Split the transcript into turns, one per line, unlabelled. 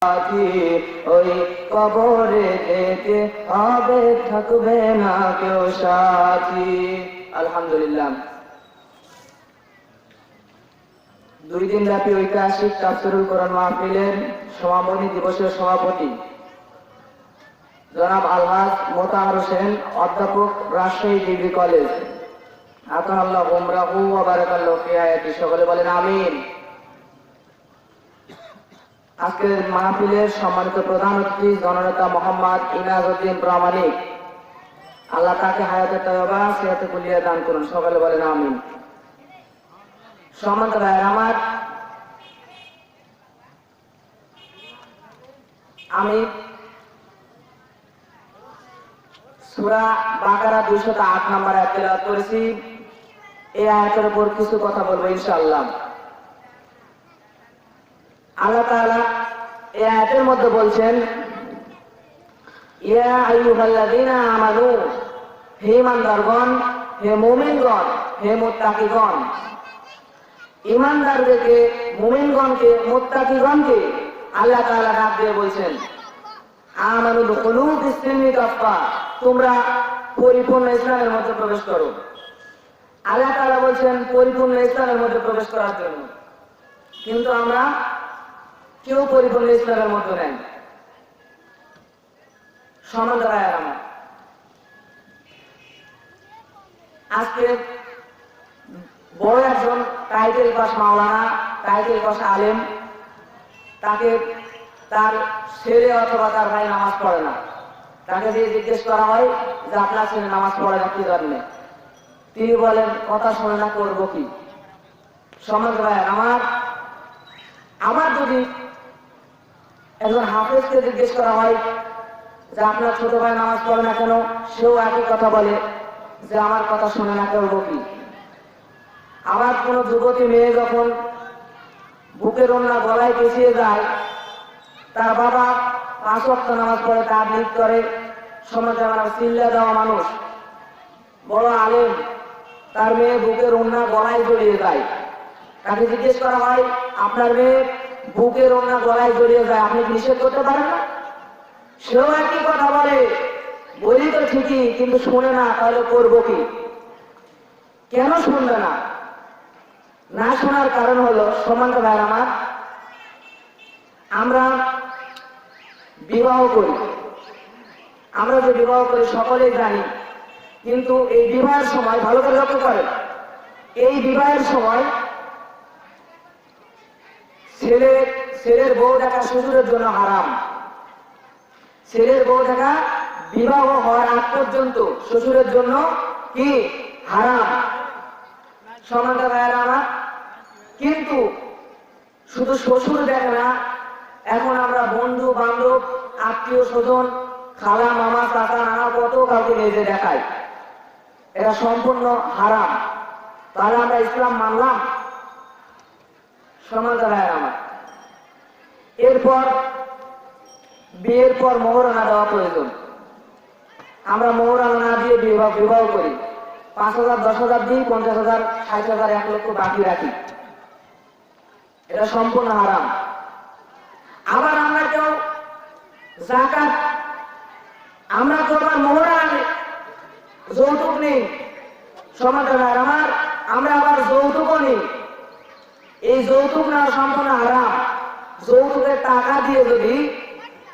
ওই কবরে যেতে হবে, থাকবে না কেউ সাথী। আলহামদুলিল্লাহ, 2 দিন ব্যাপী ঐতিহাসিক তাফসীরুল কোরআন মাহফিলের সমাপনী দিবসের সভাপতি জনাব আলহাজ মোতাহার হোসেন, অধ্যাপক, রাজশাহী ডিগ্রি কলেজ। আতাল্লাহ উমরাহু ওয়া বারাকাল্লাহু ফি হায়াতি। সকলে বলেন আমিন। আজকের মাহফিলের সম্মানিত প্রধান অতিথি জননেতা মোহাম্মদ ইনাজউদ্দিন প্রামাণিক, আল্লাহ তাকে হায়াতে তয়্যবা সিহাতে কুলিয়া দান করুন। সকলে বলেন আমিন। সম্মানিত ভাইয়ের আমার, আমি সূরা বাকারা 208 নম্বর আয়াত তেলাওয়াত করেছি। এই আয়াতের উপর কিছু কথা বলবো ইনশাআল্লাহ। আল্লাহ তাআলা এই আয়াতের মধ্যে বলছেন, ইয়া আইয়ুহাল্লাযীনা আমানু, হে ঈমানদারগণ, হে মুমিনগণ, হে মুত্তাকিগণ। ঈমানদারদেরকে, মুমিনগণকে, মুত্তাকিগণকে আল্লাহ তাআলা ডাক দিয়ে বলছেন, আমানু দুখুলু ফিস-সিলমি কাফা, তোমরা পরিপূর্ণ ইসলামের মধ্যে প্রবেশ করো। আল্লাহ তাআলা বলছেন পরিপূর্ণ ইসলামের মধ্যে প্রবেশ করার জন্য, কিন্তু আমরা কেউ পরিপূর্ণ ইসলামের মধ্যে নেই। সম্মানিত ভাইয়েরা আমার, আজকে বড় একজন টাইটেল পাস মাওলানা, টাইটেল পাস আলেম, তাকে তার ছেলে অথবা তার ভাই নামাজ পড়ে না। তাকে দিয়ে জিজ্ঞেস করা হয় যে আপনার ছেলে নামাজ পড়ে না কি জন্যে? তিনি বলেন কথা শুনে না, করবো কি? সম্মানিত ভাইয়েরা আমার যদি একজন হাফেজকে জিজ্ঞেস করা হয় যে আপনার ছোট ভাই নামাজ পড়ে না কেন, সেও একই কথা বলে যে আমার কথা শুনে না, করবো কি? আবার কোন যুবতী মেয়ে যখন বুকের ওড়না গলায় পেঁচিয়ে যায়, তার বাবা 5 ওয়াক্ত নামাজ পড়ে, তাবলীগ করে, সমাজে আমরা চিল্লা দেওয়া মানুষ, বড় আলেম, তার মেয়ে বুকের ওড়না গলায় জড়িয়ে যায়। তাকে জিজ্ঞেস করা হয় আপনার মেয়ে বুকের ওড়না গলায় জড়িয়ে যায়, আপনি নিষেধ করতে পারেন না? সেও একই কথা বলে, বলি তো ঠিকই, কিন্তু শুনে না, তাহলে করবো কি? কেন শুনবে না? না শোনার কারণ হলো, সম্মানিত ভাইয়েরা আমার, আমরা বিবাহ করি, আমরা যে বিবাহ করি সকলেই জানি, কিন্তু এই বিবাহের সময় ভালো করে লক্ষ্য করেন, এই বিবাহের সময় ছেলের বউ দেখা শ্বশুরের জন্য হারাম। ছেলের বউ দেখা বিবাহ হওয়ার আগ পর্যন্ত শ্বশুরের জন্য কি হারাম। সম্মানিত ভাইয়েরা আমার, কিন্তু শুধু শ্বশুর দেখে না, এখন আমরা বন্ধু বান্ধব, আত্মীয় স্বজন, খালা মামা কাকা নানা কত কাউকে নিজে দেখাই, এটা সম্পূর্ণ হারাম। তাহলে আমরা ইসলাম মানলাম? সম্মানিত ভাইয়েরা আমার, এরপর বিয়ের পর মোহরানা দেওয়া প্রয়োজন। আমরা মোহরানা না দিয়ে বিবাহ করি, 5,000 10,000 দিই, 50,000 60,000 1 লক্ষ বাকি রাখি, এটা সম্পূর্ণ হারাম। আবার আমরা কেউ যাকাত, আমরা তো আবার মোহরানা যৌতুক নেই। সম্মানিত ভাইয়েরা আমার, আমরা আবার যৌতুকও নেই। এই যৌতুক নেওয়া সম্পূর্ণ হারাম। যৌতুকের টাকা দিয়ে যদি